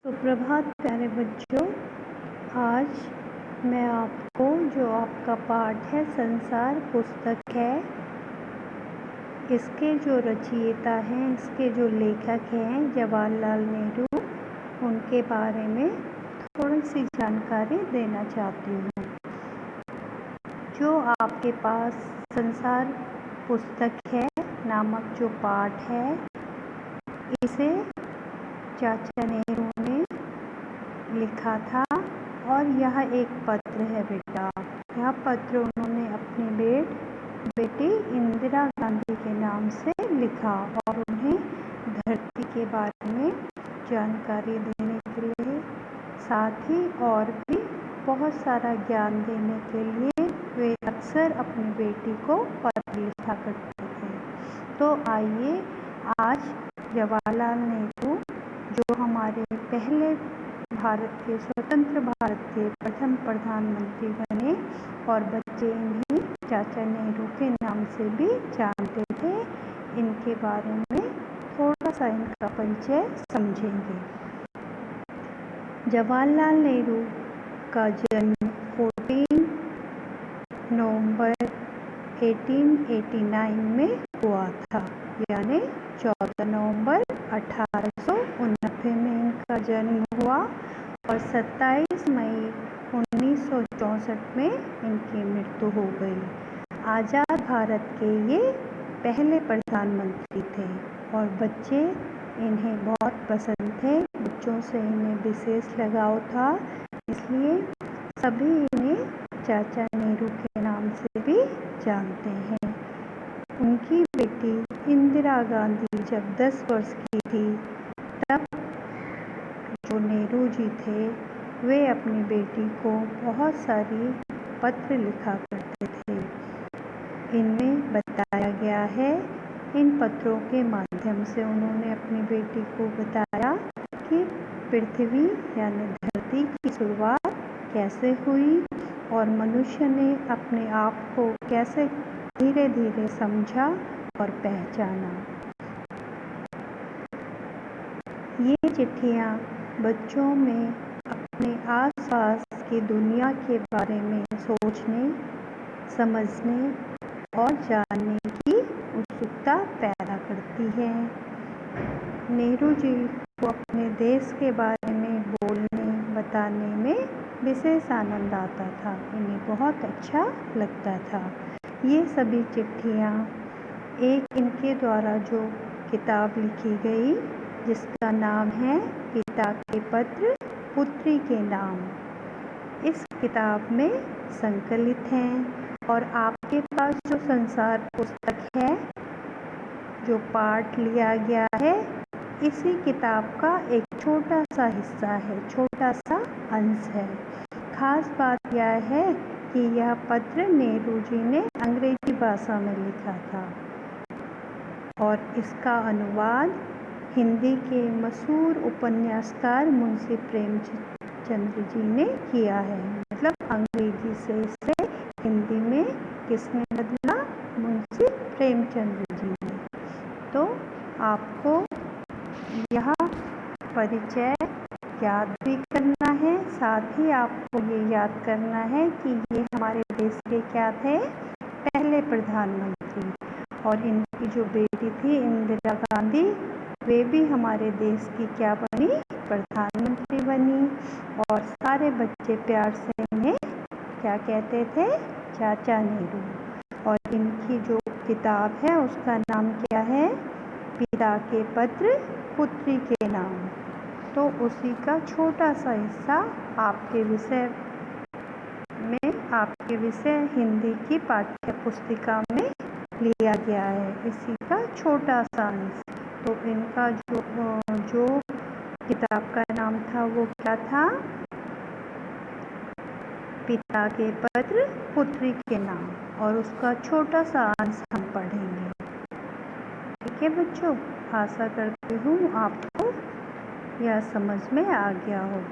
सुप्रभात प्यारे बच्चों। आज मैं आपको जो आपका पाठ है संसार पुस्तक है, इसके जो रचयिता हैं, इसके जो लेखक हैं जवाहरलाल नेहरू, उनके बारे में थोड़ी सी जानकारी देना चाहती हूँ। जो आपके पास संसार पुस्तक है नामक जो पाठ है, इसे चाचा नेहरू ने लिखा था और यह एक पत्र है बेटा। यह पत्र उन्होंने अपनी बेटी इंदिरा गांधी के नाम से लिखा और उन्हें धरती के बारे में जानकारी देने के लिए, साथ ही और भी बहुत सारा ज्ञान देने के लिए वे अक्सर अपनी बेटी को पत्र लिखा करते थे। तो आइए आज जवाहरलाल नेहरू, जो हमारे पहले भारत के स्वतंत्र भारत के प्रथम प्रधानमंत्री बने और बच्चे इन्हें चाचा नेहरू के नाम से भी जानते थे, इनके बारे में थोड़ा सा इनका परिचय समझेंगे। जवाहरलाल नेहरू का जन्म 14 नवंबर 1889 में हुआ था, यानी 14 नवंबर 1889 में इनका जन्म हुआ और 27 मई 1964 में इनकी मृत्यु हो गई। आज़ाद भारत के ये पहले प्रधानमंत्री थे और बच्चे इन्हें बहुत पसंद थे। बच्चों से इन्हें विशेष लगाव था, इसलिए सभी इन्हें चाचा नेहरू के नाम से भी जानते हैं। उनकी बेटी इंदिरा गांधी जब 10 वर्ष की थी, तब जो नेहरू जी थे वे अपनी बेटी को बहुत सारी पत्र लिखा करते थे। इनमें बताया गया है, इन पत्रों के माध्यम से उन्होंने अपनी बेटी को बताया कि पृथ्वी यानी धरती की शुरुआत कैसे हुई और मनुष्य ने अपने आप को कैसे धीरे धीरे समझा और पहचाना। ये चिट्ठियाँ बच्चों में अपने आसपास की दुनिया के बारे में सोचने, समझने और जानने की उत्सुकता पैदा करती है। नेहरू जी को अपने देश के बारे में बोलने बताने में विशेष आनंद आता था, इन्हें बहुत अच्छा लगता था। ये सभी चिट्ठियाँ एक इनके द्वारा जो किताब लिखी गई, जिसका नाम है पिता के पत्र पुत्री के नाम, इस किताब में संकलित हैं। और आपके पास जो संसार पुस्तक है, जो पाठ लिया गया है, इसी किताब का एक छोटा सा हिस्सा है, छोटा सा अंश है। खास बात यह है कि यह पत्र नेहरू जी ने अंग्रेजी भाषा में लिखा था और इसका अनुवाद हिंदी के मशहूर उपन्यासकार मुंशी प्रेमचंद्र जी ने किया है। मतलब अंग्रेजी से इसे हिंदी में किसने बदला? मुंशी प्रेमचंद्र जी ने। तो आपको यह परिचय याद भी करना है, साथ ही आपको ये याद करना है कि ये हमारे देश के क्या थे? पहले प्रधानमंत्री। और इनकी जो बेटी थी इंदिरा गांधी, वे भी हमारे देश की क्या बनी? प्रधानमंत्री बनी। और सारे बच्चे प्यार से इन्हें क्या कहते थे? चाचा नेहरू। और इनकी जो किताब है उसका नाम क्या है? पिता के पत्र पुत्री के नाम। तो उसी का छोटा सा हिस्सा आपके विषय हिंदी की पाठ्य पुस्तिका में लिया गया है, इसी का छोटा सा अंश। तो इनका जो किताब का नाम था वो क्या था? पिता के पत्र पुत्री के नाम, और उसका छोटा सा अंश हम पढ़ेंगे। ठीक है बच्चों, आशा करती हूँ आपको यह समझ में आ गया होगा।